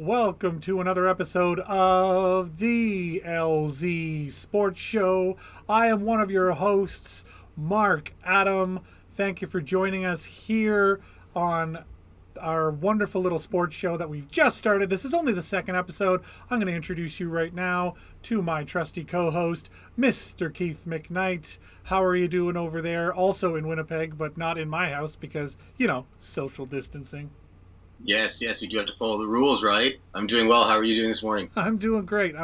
Welcome to another episode of the LZ Sports Show. I am one of your hosts, Mark Adam. Thank you for joining us here on our wonderful little sports show that we've just started. This is only the second episode. I'm going to introduce you right now to my trusty co-host, Mr. Keith McKnight. How are you doing over there? Also in Winnipeg, but not in my house because, social distancing. Yes, we do have to follow the rules, right? I'm doing well. How are you doing this morning? I'm doing great.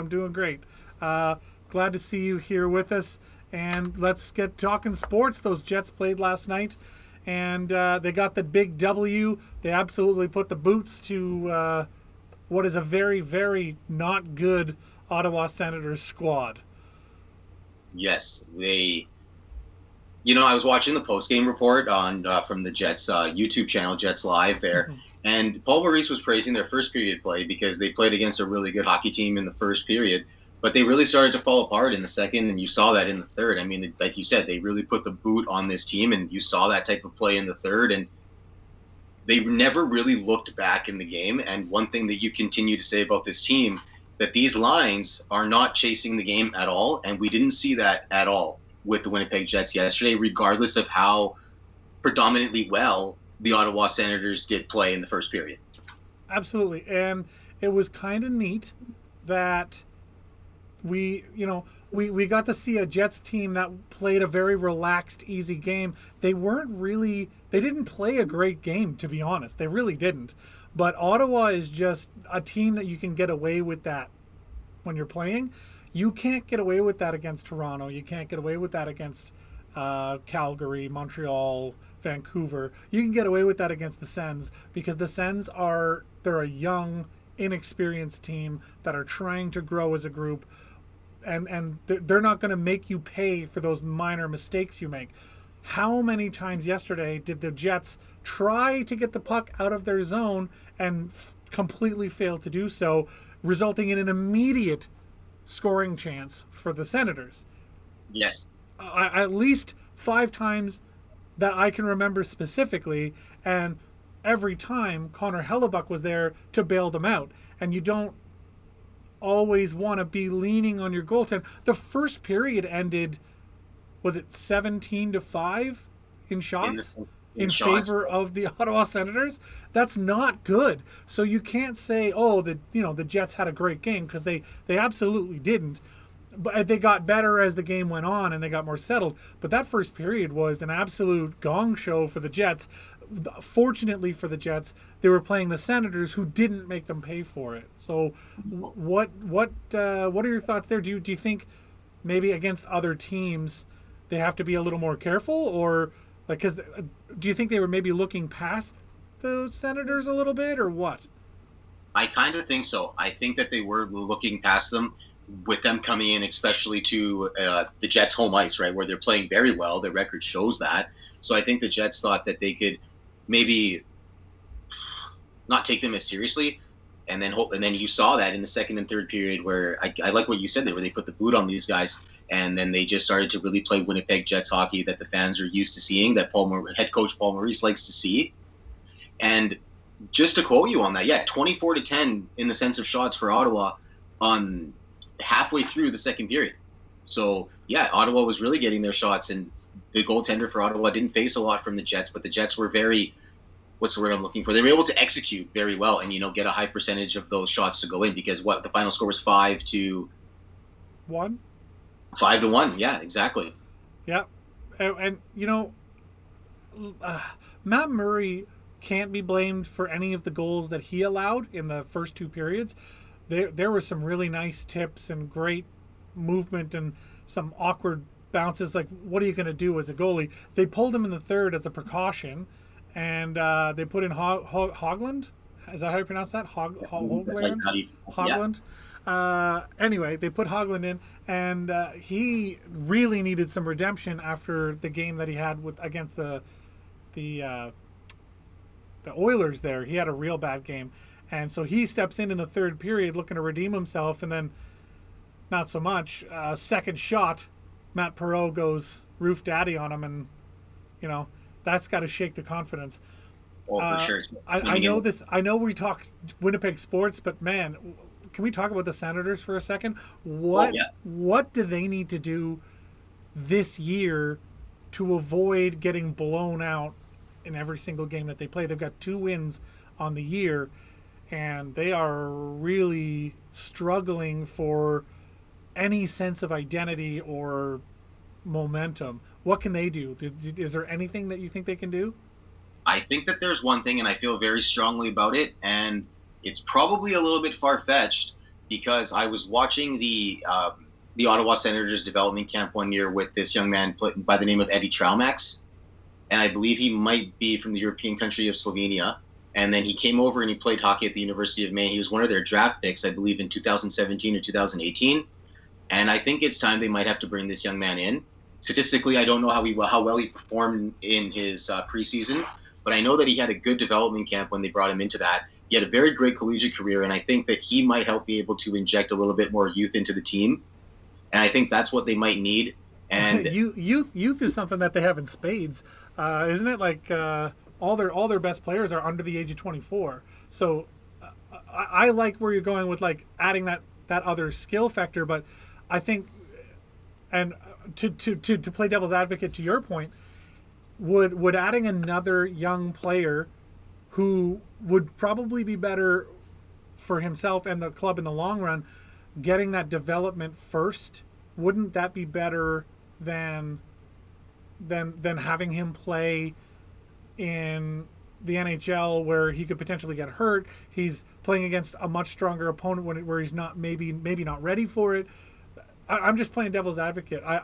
Glad to see you here with us. And let's get talking sports. Those Jets played last night, and they got the big W. They absolutely put the boots to what is a very, very not good Ottawa Senators squad. Yes, I was watching the post-game report on from the Jets YouTube channel, Jets Live there. Mm-hmm. And Paul Maurice was praising their first period play because they played against a really good hockey team in the first period. But they really started to fall apart in the second, and you saw that in the third. I mean, like you said, they really put the boot on this team, and you saw that type of play in the third. And they never really looked back in the game. And one thing that you continue to say about this team, that these lines are not chasing the game at all, and we didn't see that at all with the Winnipeg Jets yesterday, regardless of how predominantly well the Ottawa Senators did play in the first period. Absolutely. And it was kind of neat that we got to see a Jets team that played a very relaxed, easy game. They didn't play a great game, to be honest. They really didn't. But Ottawa is just a team that you can get away with that when you're playing. You can't get away with that against Toronto. You can't get away with that against Calgary, Montreal, Vancouver. You can get away with that against the Sens because the Sens they're a young, inexperienced team that are trying to grow as a group, and they're not going to make you pay for those minor mistakes you make. How many times yesterday did the Jets try to get the puck out of their zone and completely fail to do so, resulting in an immediate scoring chance for the Senators? Yes. At least 5 times that I can remember specifically, and every time Connor Hellebuck was there to bail them out. And you don't always want to be leaning on your goaltender. The first period ended, was it 17-5 in shots? In favor of the Ottawa Senators? That's not good. So you can't say, the Jets had a great game, because they absolutely didn't. But they got better as the game went on and they got more settled. But that first period was an absolute gong show for the Jets. Fortunately for the Jets, they were playing the Senators, who didn't make them pay for it. So what are your thoughts there? Do you think maybe against other teams they have to be a little more careful, or do you think they were maybe looking past the Senators a little bit, or what? I kind of think so. I think that they were looking past them, with them coming in, especially to the Jets' home ice, right, where they're playing very well. Their record shows that. So I think the Jets thought that they could maybe not take them as seriously, and then you saw that in the second and third period, where I like what you said there, where they put the boot on these guys, and then they just started to really play Winnipeg Jets hockey that the fans are used to seeing, that head coach Paul Maurice likes to see. And just to quote you on that, 24-10 in the sense of shots for Ottawa on halfway through the second period. So Ottawa was really getting their shots, and the goaltender for Ottawa didn't face a lot from the Jets, but the Jets were what's the word I'm looking for? They were able to execute very well and get a high percentage of those shots to go in, because the final score was 5-1. 5-1, yeah, exactly. Yeah, and Matt Murray can't be blamed for any of the goals that he allowed in the first 2 periods. There were some really nice tips and great movement and some awkward bounces. Like, what are you going to do as a goalie? They pulled him in the third as a precaution, and they put in Hogland. Is that how you pronounce that? Hogland? Anyway, they put Hogland in, and he really needed some redemption after the game that he had against the Oilers there. He had a real bad game. And so he steps in the third period looking to redeem himself, and then not so much. Second shot, Matt Perreault goes roof daddy on him, and, that's got to shake the confidence. Oh, for sure. I know this. I know we talk Winnipeg sports, but man, can we talk about the Senators for a second? Oh yeah. What do they need to do this year to avoid getting blown out in every single game that they play? They've got 2 wins on the year, and they are really struggling for any sense of identity or momentum. What can they do? Is there anything that you think they can do? I think that there's one thing, and I feel very strongly about it, and it's probably a little bit far fetched because I was watching the Ottawa Senators development camp one year with this young man by the name of Eddie Traumax, and I believe he might be from the European country of Slovenia. And then he came over and he played hockey at the University of Maine. He was one of their draft picks, I believe, in 2017 or 2018. And I think it's time they might have to bring this young man in. Statistically, I don't know how well he performed in his preseason, but I know that he had a good development camp when they brought him into that. He had a very great collegiate career, and I think that he might help be able to inject a little bit more youth into the team. And I think that's what they might need. And youth is something that they have in spades, isn't it? Like all their best players are under the age of 24. So I like where you're going with like adding that other skill factor, but I think, and to play devil's advocate to your point, would adding another young player who would probably be better for himself and the club in the long run, getting that development first, wouldn't that be better than having him play in the NHL where he could potentially get hurt? He's playing against a much stronger opponent where he's not maybe not ready for it. I'm just playing devil's advocate. I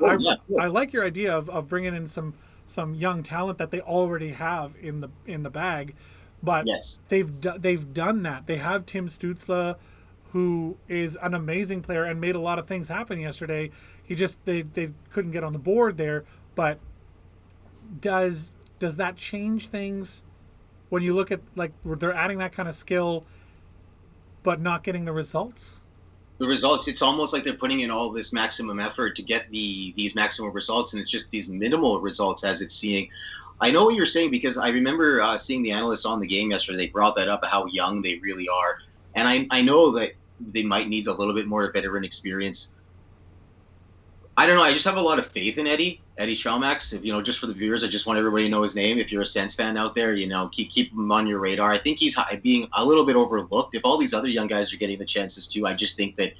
like your idea of bringing in some young talent that they already have in the bag, but yes, they've done that. They have Tim Stützle, who is an amazing player and made a lot of things happen yesterday. They couldn't get on the board there, but does that change things when you look at like they're adding that kind of skill but not getting the results? The results, it's almost like they're putting in all this maximum effort to get these maximum results, and it's just these minimal results as it's seeing. I know what you're saying because I remember seeing the analysts on the game yesterday. They brought that up, how young they really are. And I know that they might need a little bit more veteran experience. I don't know. I just have a lot of faith in Eddie Traumax. If, just for the viewers, I just want everybody to know his name. If you're a Sens fan out there, keep him on your radar. I think he's being a little bit overlooked. If all these other young guys are getting the chances too, I just think that,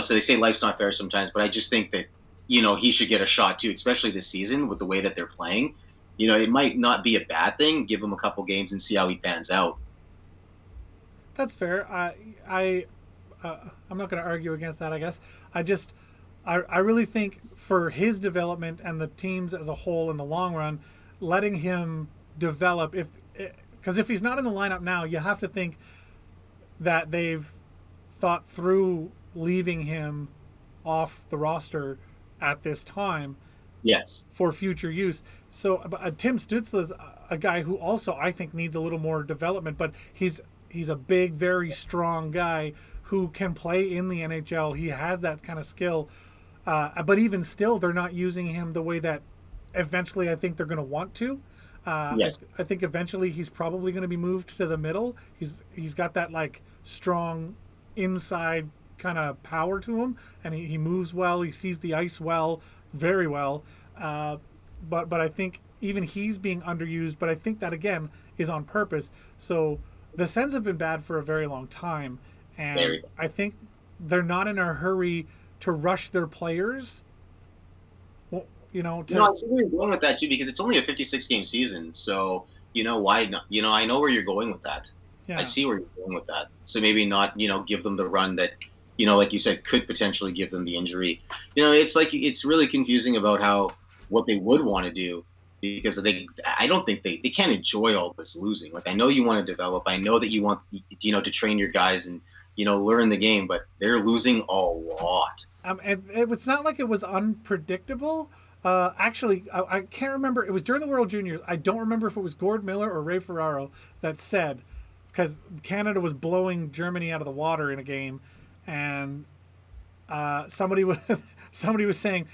so they say life's not fair sometimes, but I just think that, he should get a shot too, especially this season with the way that they're playing. It might not be a bad thing. Give him a couple games and see how he pans out. That's fair. I'm not going to argue against that, I guess. I really think for his development and the teams as a whole in the long run, letting him develop, because if he's not in the lineup now, you have to think that they've thought through leaving him off the roster at this time. Yes. For future use. So Tim Stützle is a guy who also I think needs a little more development, but he's a big, very strong guy who can play in the NHL. He has that kind of skill. But even still, they're not using him the way that eventually I think they're going to want to. Yes. I think eventually he's probably going to be moved to the middle. He's got that like strong inside kind of power to him, and he moves well. He sees the ice well, very well. But I think even he's being underused. But I think that again is on purpose. So the Sens have been bad for a very long time, and I think they're not in a hurry to rush their players. Well, I see where you're going with that too, because it's only a 56-game season. So, why not? I know where you're going with that. Yeah. I see where you're going with that. So maybe not, give them the run that, like you said, could potentially give them the injury. It's really confusing about what they would want to do, because I don't think they can't enjoy all this losing. Like, I know you want to develop. I know that you want, to train your guys and, learn the game, but they're losing a lot. And it's not like it was unpredictable. Actually, I can't remember. It was during the World Juniors. I don't remember if it was Gord Miller or Ray Ferraro that said, because Canada was blowing Germany out of the water in a game, and somebody was saying,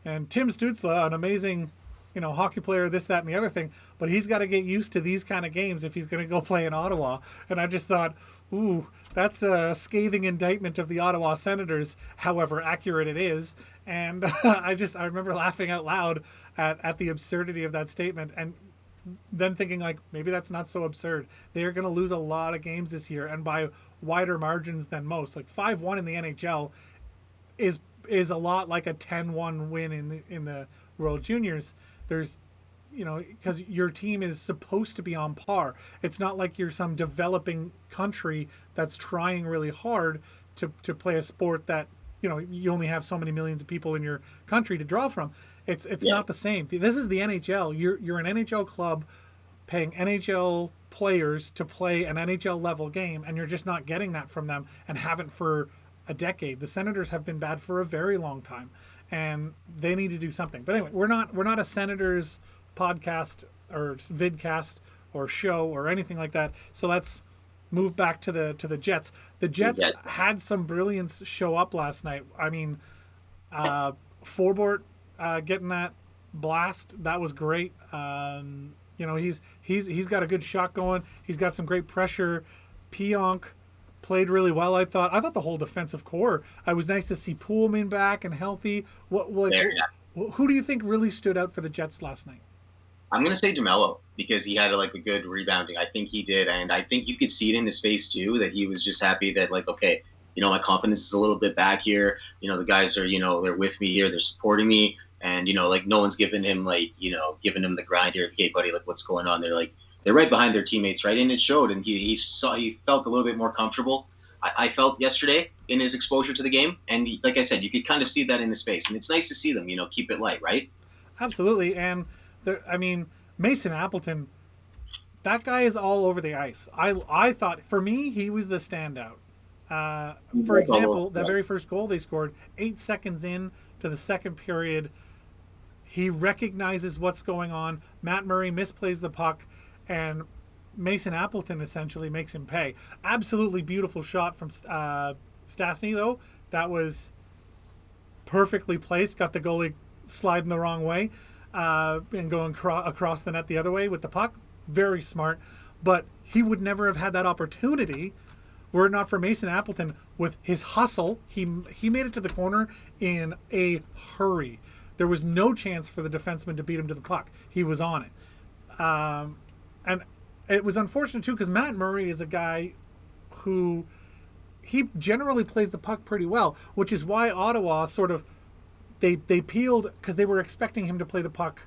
and Tim Stützle, an amazing hockey player, this, that, and the other thing, but he's got to get used to these kind of games if he's going to go play in Ottawa. And I just thought, ooh, that's a scathing indictment of the Ottawa Senators, however accurate it is. And I remember laughing out loud at the absurdity of that statement, and then thinking like, maybe that's not so absurd. They are going to lose a lot of games this year, and by wider margins than most. Like 5-1 in the NHL is a lot like a 10-1 win in the World Juniors. There's, because your team is supposed to be on par. It's not like you're some developing country that's trying really hard to play a sport that, you only have so many millions of people in your country to draw from. It's not the same. This is the NHL. You're an NHL club paying NHL players to play an NHL level game, and you're just not getting that from them, and haven't for a decade. The Senators have been bad for a very long time, and they need to do something. But anyway, we're not a Senators podcast or vidcast or show or anything like that. So let's move back to the Jets. The Jets had some brilliance show up last night. I mean, Forbort getting that blast, that was great. He's got a good shot going. He's got some great pressure. Pionk played really well. I thought the whole defensive core. I was nice to see Poolman back and healthy. Who do you think really stood out for the Jets last night? I'm gonna say DeMello, because he had a good rebounding. I think he did, and I think you could see it in his face too, that he was just happy that okay, my confidence is a little bit back here. The guys are they're with me here, they're supporting me, and no one's giving him giving him the grind here. Okay, buddy, what's going on? They're right behind their teammates, right? And it showed, and he felt a little bit more comfortable. I felt yesterday in his exposure to the game, and like I said, you could kind of see that in his face, and it's nice to see them, keep it light, right? Absolutely, and Mason Appleton, that guy is all over the ice. I thought, for me, he was the standout. For example, that very first goal they scored, 8 seconds in to the second period, he recognizes what's going on. Matt Murray misplays the puck, and Mason Appleton essentially makes him pay. Absolutely beautiful shot from Stastny, though. That was perfectly placed. Got the goalie sliding the wrong way and going across the net the other way with the puck. Very smart. But he would never have had that opportunity were it not for Mason Appleton with his hustle. He made it to the corner in a hurry. There was no chance for the defenseman to beat him to the puck. He was on it. And it was unfortunate, too, because Matt Murray is a guy who he generally plays the puck pretty well, which is why Ottawa sort of, they peeled, because they were expecting him to play the puck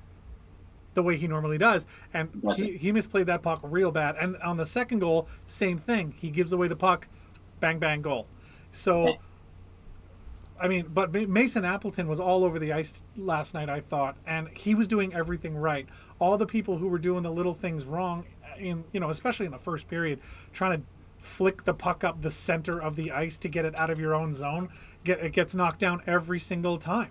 the way he normally does. And he misplayed that puck real bad. And on the second goal, same thing. He gives away the puck, bang, bang, goal. So, but Mason Appleton was all over the ice last night, I thought, and he was doing everything right. All the people who were doing the little things wrong, especially in the first period, trying to flick the puck up the center of the ice to get it out of your own zone, it gets knocked down every single time.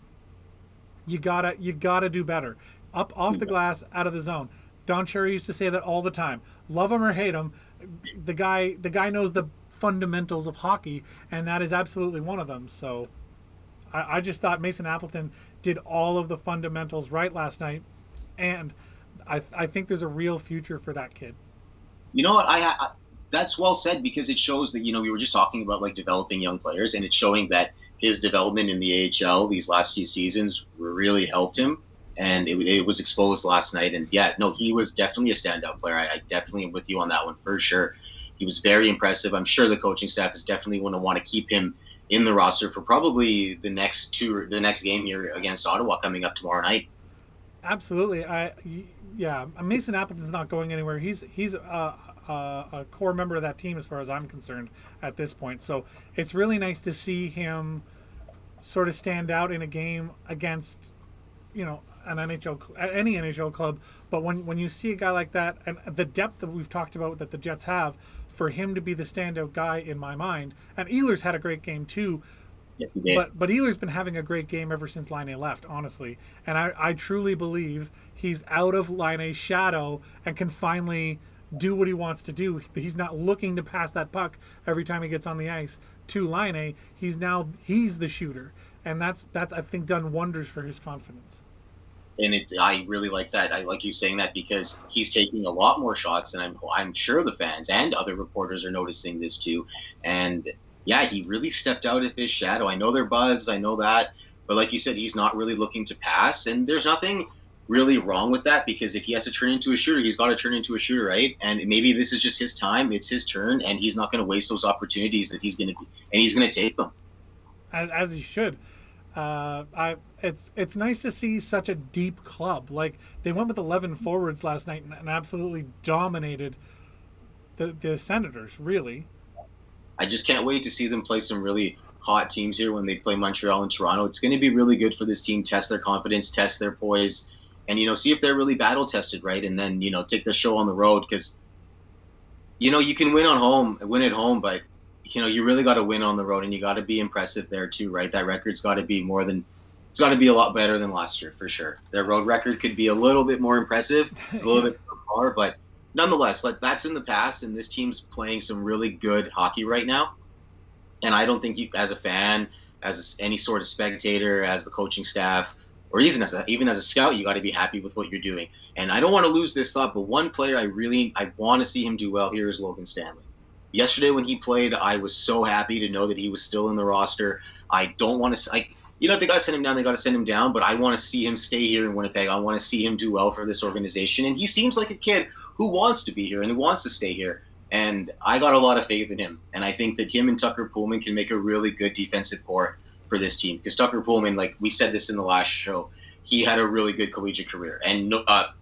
You gotta do better. Up off the glass, out of the zone. Don Cherry used to say that all the time. Love him or hate him, the guy knows the fundamentals of hockey, and that is absolutely one of them. So I just thought Mason Appleton did all of the fundamentals right last night, and I think there's a real future for that kid. You know what? I that's well said, because it shows that we were just talking about developing young players, and it's showing that his development in the AHL these last few seasons really helped him, and it was exposed last night. And he was definitely a standout player. I definitely am with you on that one for sure. He was very impressive. I'm sure the coaching staff is definitely going to want to keep him in the roster for probably the next game here against Ottawa coming up tomorrow night. Absolutely. Mason Appleton's not going anywhere. He's a core member of that team as far as I'm concerned at this point. So it's really nice to see him sort of stand out in a game against, an any NHL club. But when you see a guy like that, and the depth that we've talked about that the Jets have, for him to be the standout guy in my mind, and Ehlers had a great game too. Yes, he did. But Ehlers been having a great game ever since Laine left, honestly. And I truly believe he's out of Laine's shadow and can finally do what he wants to do. He's not looking to pass that puck every time he gets on the ice to Laine. He's the shooter. And that's I think done wonders for his confidence. And I really like that. I like you saying that because he's taking a lot more shots, and I'm sure the fans and other reporters are noticing this too. And yeah, he really stepped out of his shadow. I know they're buds, I know that, but like you said, he's not really looking to pass, and there's nothing really wrong with that because if he has to turn into a shooter, he's got to turn into a shooter, right? And maybe this is just his time, it's his turn, and he's not going to waste those opportunities that he's going to, and he's going to take them. As he should. It's nice to see such a deep club. Like they went with 11 forwards last night and absolutely dominated the Senators. Really, I just can't wait to see them play some really hot teams here when they play Montreal and Toronto. It's going to be really good for this team, test their confidence, test their poise, and see if they're really battle tested, right? And then take the show on the road because you can win at home, but you really got to win on the road, and you got to be impressive there too, right? That record's got to be it's got to be a lot better than last year for sure. Their road record could be a little bit more impressive, a little bit more, but nonetheless, like that's in the past, and this team's playing some really good hockey right now. And I don't think you, as a fan, any sort of spectator, as the coaching staff, or even as a scout, you got to be happy with what you're doing. And I don't want to lose this thought, but one player I want to see him do well here is Logan Stanley. Yesterday when he played, I was so happy to know that he was still in the roster. I don't want to. If they got to send him down, they got to send him down. But I want to see him stay here in Winnipeg. I want to see him do well for this organization. And he seems like a kid who wants to be here and who wants to stay here. And I got a lot of faith in him. And I think that him and Tucker Pullman can make a really good defensive core for this team. Because Tucker Pullman, like we said this in the last show, he had a really good collegiate career. And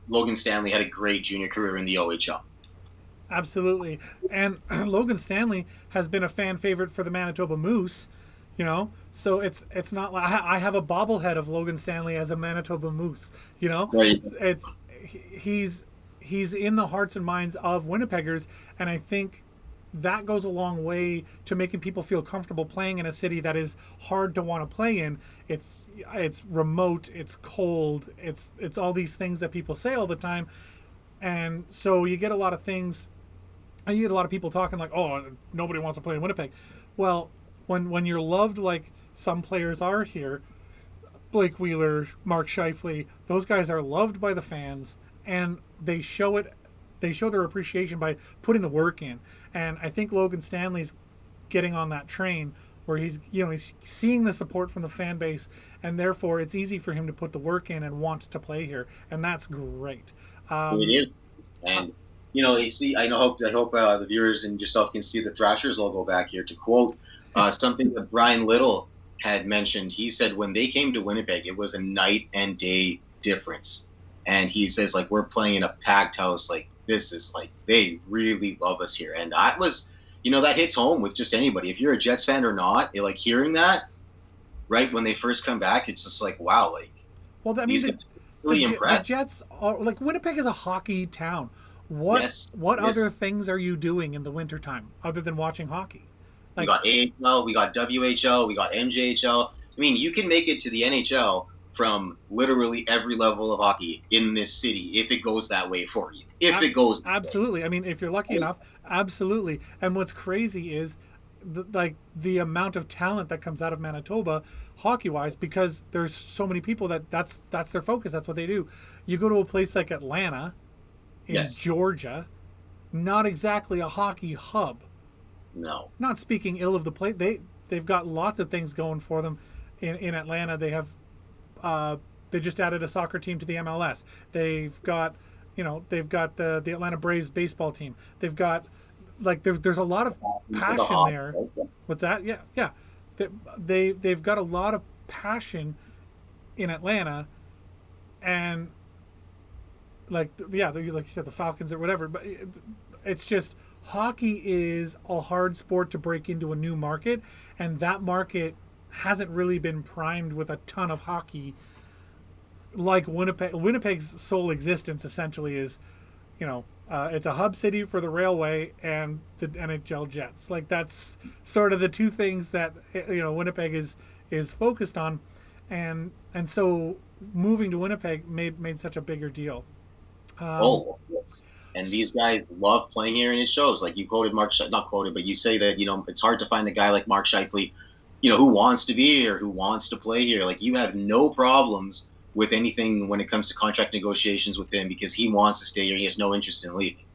Logan Stanley had a great junior career in the OHL. absolutely. And Logan Stanley has been a fan favorite for the Manitoba Moose. So it's not like I have a bobblehead of Logan Stanley as a Manitoba Moose. Right. It's he's in the hearts and minds of Winnipeggers, and I think that goes a long way to making people feel comfortable playing in a city that is hard to want to play in. It's remote, it's cold, it's all these things that people say all the time, and so you get a lot of things. You get a lot of people talking like, "Oh, nobody wants to play in Winnipeg." Well, when you're loved like some players are here, Blake Wheeler, Mark Scheifele, those guys are loved by the fans, and they show it. They show their appreciation by putting the work in. And I think Logan Stanley's getting on that train where he's seeing the support from the fan base, and therefore it's easy for him to put the work in and want to play here, and that's great. It is, and you see, I hope the viewers and yourself can see the Thrashers logo back here. To quote something that Brian Little had mentioned, he said when they came to Winnipeg, it was a night and day difference. And he says, like, we're playing in a packed house. Like, this is like, they really love us here. And that was, that hits home with just anybody. If you're a Jets fan or not, like hearing that, right, when they first come back, it's just like, wow, like, well, I mean, the Jets are, like, Winnipeg is a hockey town. What other things are you doing in the wintertime other than watching hockey? Like, we got AHL, we got WHL, we got MJHL. I mean, you can make it to the NHL from literally every level of hockey in this city if it goes that way for you. It goes that absolutely way. I mean, if you're lucky enough, absolutely. And what's crazy is the amount of talent that comes out of Manitoba hockey wise, because there's so many people that's their focus, that's what they do. You go to a place like Atlanta in Georgia, not exactly a hockey hub. No, not speaking ill of the place, they've got lots of things going for them in Atlanta. They have they just added a soccer team to the MLS. They've got the Atlanta Braves baseball team. They've got, like, there's a lot of passion there. What's that? Yeah. They've got a lot of passion in Atlanta, and like you said, the Falcons or whatever. But it's just, hockey is a hard sport to break into a new market, and that market hasn't really been primed with a ton of hockey like Winnipeg. Winnipeg's sole existence essentially is, it's a hub city for the railway and the NHL Jets. Like, that's sort of the two things that Winnipeg is focused on, and so moving to Winnipeg made such a bigger deal. And these guys love playing here, and it shows. Like, you quoted not quoted, but you say that it's hard to find a guy like Mark Scheifele, who wants to be here, who wants to play here. Like, you have no problems with anything when it comes to contract negotiations with him because he wants to stay here. He has no interest in leaving.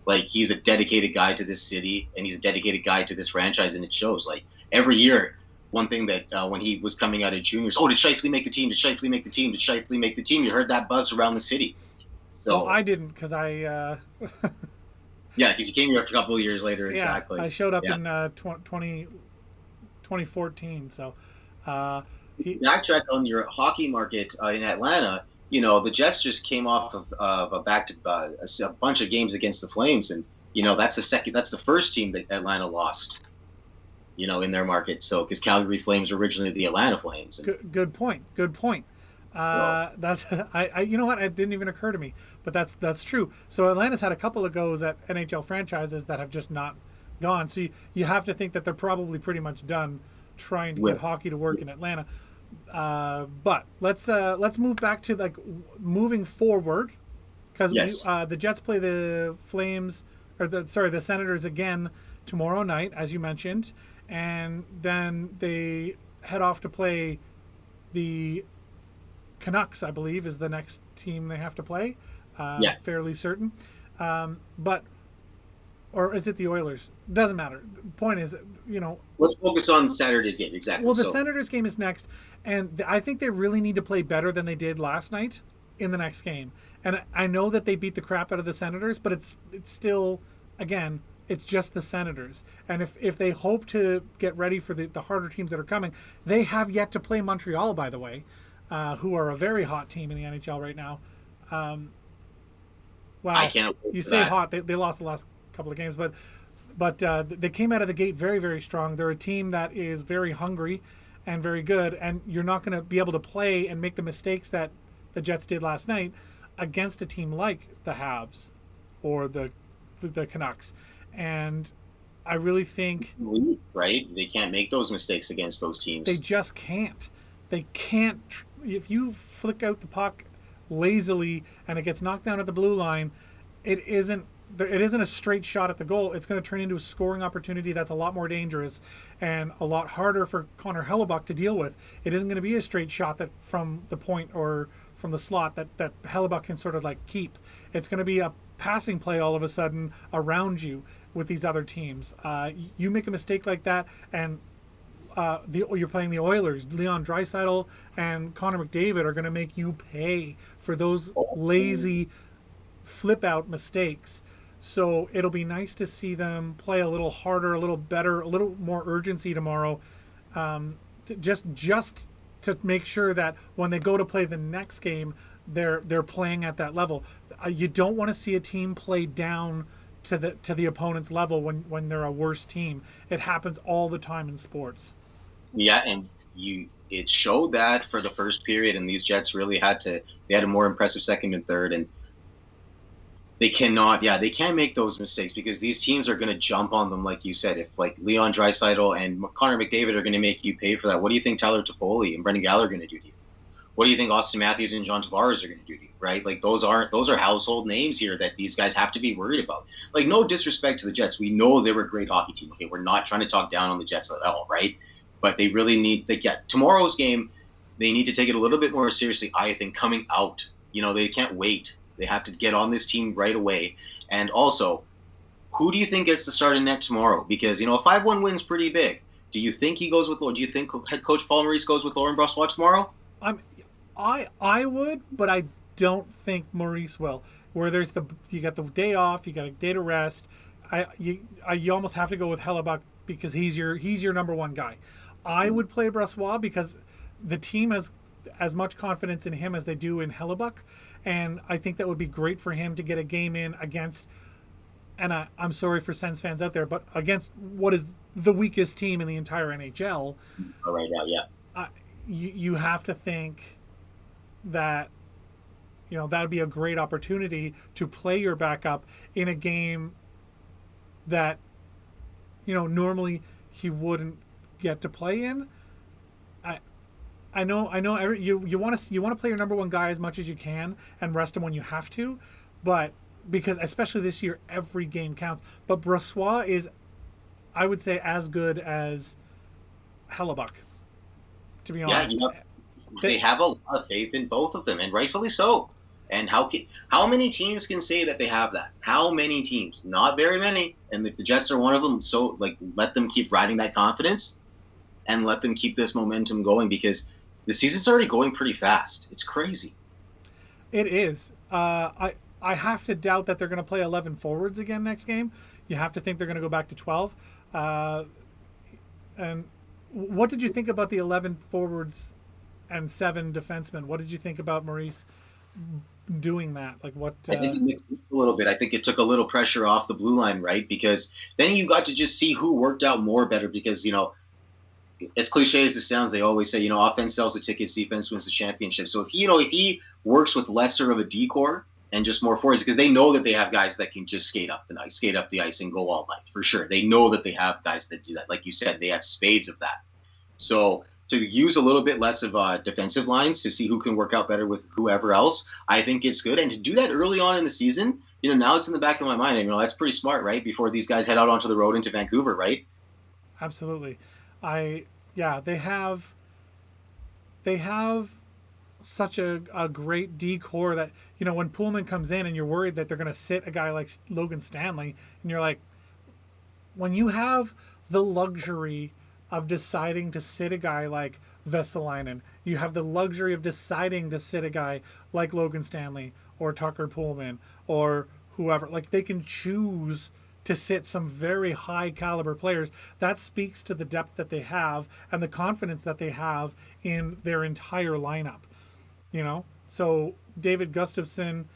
Like, he's a dedicated guy to this city, and he's a dedicated guy to this franchise, and it shows. Like, every year, one thing that when he was coming out of juniors, oh, did Shifley make the team? Did Shifley make the team? Did Shifley make the team? You heard that buzz around the city. Well, So I didn't because I. yeah, because he came here a couple of years later. Yeah, Exactly. I showed up Yeah. in 2014. So, Backtrack on your hockey market in Atlanta. The Jets just came off of a a bunch of games against the Flames, and that's the first team that Atlanta lost. In their market. So because Calgary Flames were originally the Atlanta Flames. And, good point. Good point. so, That's you know what? It didn't even occur to me, but that's true. So Atlanta's had a couple of goes at NHL franchises that have just not gone. So you have to think that they're probably pretty much done trying to get hockey to work in Atlanta. But let's move back to moving forward because yes. the Jets play the Flames the Senators again tomorrow night, as you mentioned, and then they head off to play the Canucks, I believe, is the next team they have to play. Yeah. Fairly certain. But or is it the Oilers? Doesn't matter. The point is, Let's focus on Saturday's game. Exactly. well, the Senators game is next, and I think they really need to play better than they did last night in the next game. And I know that they beat the crap out of the Senators, but it's still, again, it's just the Senators. And if they hope to get ready for the harder teams that are coming, they have yet to play Montreal, by the way, who are a very hot team in the NHL right now. Well, I can't wait you for say that. hot. They lost the last couple of games, but they came out of the gate very, very strong. They're a team that is very hungry and very good, and you're not going to be able to play and make the mistakes that the Jets did last night against a team like the Habs or the Canucks. And I really think right? They can't make those mistakes against those teams. they just can't. They can't. If you flick out the puck lazily and it gets knocked down at the blue line, it isn't a straight shot at the goal. It's going to turn into a scoring opportunity that's a lot more dangerous and a lot harder for Connor Hellebuck to deal with. It isn't going to be a straight shot that from the point or from the slot that Hellebuck can sort of keep. It's going to be a passing play all of a sudden around you with these other teams. You make a mistake like that, and you're playing the Oilers. Leon Draisaitl and Connor McDavid are going to make you pay for those lazy flip out mistakes. So it'll be nice to see them play a little harder, a little better, a little more urgency tomorrow, just to make sure that when they go to play the next game, they're playing at that level. You don't want to see a team play down to the opponent's level when they're a worse team. It happens all the time in sports. Yeah, and it showed that for the first period, and these Jets really had a more impressive second and third, and they can't make those mistakes because these teams are going to jump on them, like you said. If Leon Draisaitl and Connor McDavid are going to make you pay for that, what do you think Tyler Toffoli and Brendan Gallagher are going to do to you? What do you think Austin Matthews and John Tavares are going to do to you? Right? Those are household names here that these guys have to be worried about. No disrespect to the Jets, we know they were a great hockey team. Okay, we're not trying to talk down on the Jets at all, right? But they really need to get tomorrow's game. They need to take it a little bit more seriously, I think, coming out. They can't wait. They have to get on this team right away. And also, who do you think gets the start in net tomorrow? Because, a 5-1 win's pretty big. Do you think he goes with? Do you think head coach Paul Maurice goes with Laurent Brossoit tomorrow? I would, but I don't think Maurice will. Where you got the day off, you got a day to rest. You almost have to go with Hellebuck because he's your number one guy. I would play Brossoit because the team has as much confidence in him as they do in Hellebuck, and I think that would be great for him to get a game in against. And I'm sorry for Sens fans out there, but against what is the weakest team in the entire NHL. Right now, yeah. You have to think that that would be a great opportunity to play your backup in a game that normally he wouldn't get to play in. I know you want to play your number one guy as much as you can and rest him when you have to, but because especially this year every game counts. But Brossoit is, I would say, as good as Hellebuck, to be honest. they have a lot of faith in both of them, and rightfully so. And how many teams can say that they have that? How many teams? Not very many. And if the Jets are one of them, so like let them keep riding that confidence and let them keep this momentum going because the season's already going pretty fast. It's crazy. It is. I have to doubt that they're going to play 11 forwards again next game. You have to think they're going to go back to 12. And what did you think about the 11 forwards and 7 defensemen? What did you think about Maurice doing that? Like what? I think it mixed a little bit. I think it took a little pressure off the blue line, right? Because then you got to just see who worked out more better. Because as cliche as it sounds, they always say offense sells the tickets, defense wins the championship. So if he works with lesser of a decor and just more forwards, because they know that they have guys that can just skate up the ice and go all night for sure. They know that they have guys that do that. Like you said, they have spades of that. So to use a little bit less of defensive lines to see who can work out better with whoever else, I think it's good. And to do that early on in the season, now it's in the back of my mind. And that's pretty smart, right? Before these guys head out onto the road into Vancouver, right? Absolutely. They have such a great decor that when Pullman comes in and you're worried that they're going to sit a guy like Logan Stanley, and you're like, when you have the luxury of deciding to sit a guy like Vesalainen, you have the luxury of deciding to sit a guy like Logan Stanley or Tucker Pullman or whoever. Like they can choose to sit some very high caliber players. That speaks to the depth that they have and the confidence that they have in their entire lineup. So David Gustafson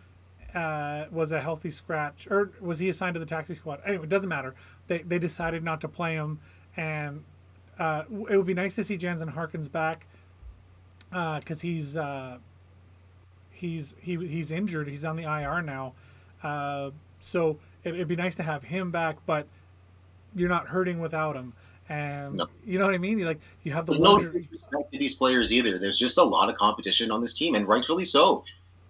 was a healthy scratch, or was he assigned to the taxi squad? Anyway, it doesn't matter. They decided not to play him, and it would be nice to see Jansen Harkins back because he's injured. He's on the IR now, so it'd be nice to have him back. But you're not hurting without him. And No. you know what I mean? You have the No luxury. disrespect to these players either. There's just a lot of competition on this team, and rightfully so.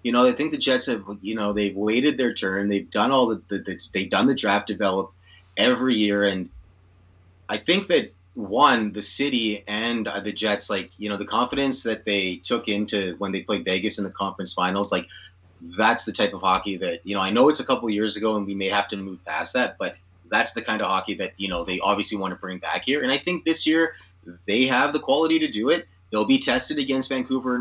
I think the Jets have, they've waited their turn. They've done all they've done the draft develop every year, and I think that the city and the Jets, the confidence that they took into when they played Vegas in the conference finals, that's the type of hockey that I know it's a couple years ago, and we may have to move past that, but that's the kind of hockey that they obviously want to bring back here. And I think this year they have the quality to do it. They'll be tested against Vancouver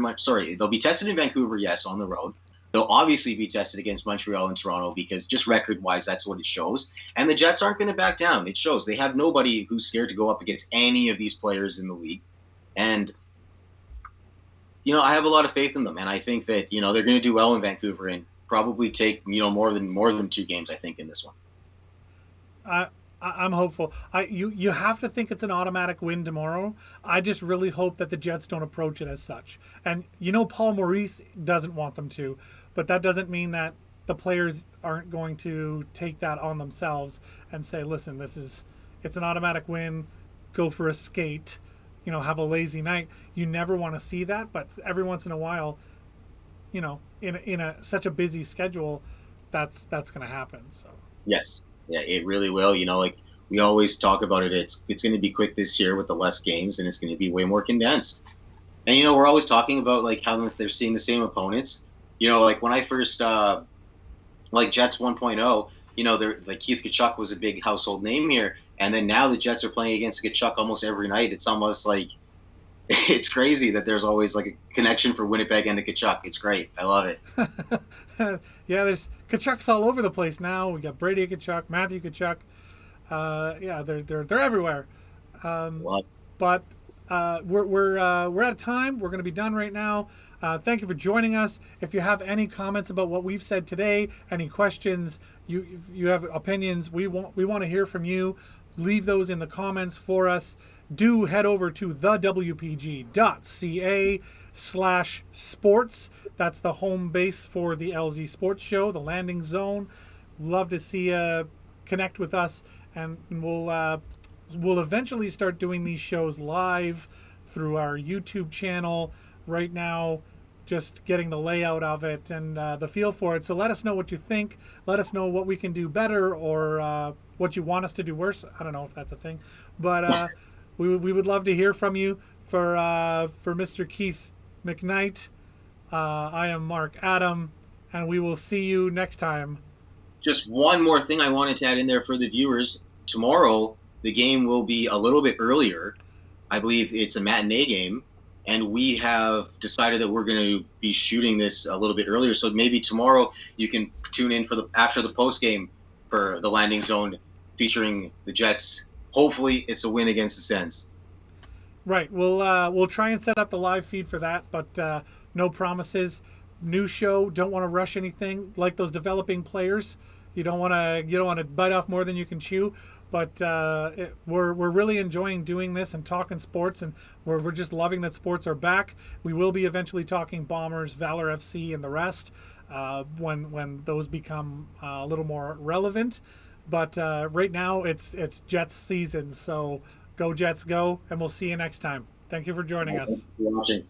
they'll be tested in Vancouver, yes, on the road. They'll obviously be tested against Montreal and Toronto because just record-wise, that's what it shows. And the Jets aren't going to back down. It shows. They have nobody who's scared to go up against any of these players in the league. And I have a lot of faith in them, and I think that they're going to do well in Vancouver and probably take more than 2 games. I think in this one. I'm hopeful. You have to think it's an automatic win tomorrow. I just really hope that the Jets don't approach it as such. And Paul Maurice doesn't want them to, but that doesn't mean that the players aren't going to take that on themselves and say, listen, it's an automatic win. Go for a skate. Have a lazy night. You never want to see that, but every once in a while, in such a busy schedule, that's going to happen. So yes. Yeah, it really will. We always talk about it. It's going to be quick this year with the less games, and it's going to be way more condensed. And we're always talking about how they're seeing the same opponents. When I first Jets 1.0. They're Keith Tkachuk was a big household name here, and then now the Jets are playing against Tkachuk almost every night. It's almost it's crazy that there's always a connection for Winnipeg and Tkachuk. It's great. I love it. Yeah, there's Tkachuk's all over the place now. We got Brady Tkachuk, Matthew Tkachuk. They're everywhere. But we're out of time. We're going to be done right now. Thank you for joining us. If you have any comments about what we've said today, any questions, you have opinions, we want to hear from you. Leave those in the comments for us. Do head over to thewpg.ca/sports. That's the home base for the LZ Sports Show, the landing zone. Love to see you connect with us, and we'll eventually start doing these shows live through our YouTube channel. Right now, just getting the layout of it and the feel for it. So let us know what you think. Let us know what we can do better, or what you want us to do worse. I don't know if that's a thing, but we would love to hear from you. For Mr. Keith McKnight. I am Mark Adam, and we will see you next time. Just one more thing I wanted to add in there for the viewers. Tomorrow, the game will be a little bit earlier. I believe it's a matinee game, and we have decided that we're going to be shooting this a little bit earlier. So maybe tomorrow you can tune in for the after the post game for the landing zone featuring the Jets. Hopefully, it's a win against the Sens. Right. We'll try and set up the live feed for that, but no promises. New show. Don't want to rush anything. Like those developing players, you don't want to bite off more than you can chew. But we're really enjoying doing this and talking sports, and we're just loving that sports are back. We will be eventually talking Bombers, Valor FC, and the rest when those become a little more relevant. But right now it's Jets season, so go Jets, go, and we'll see you next time. Thank you for joining us. Thanks for watching.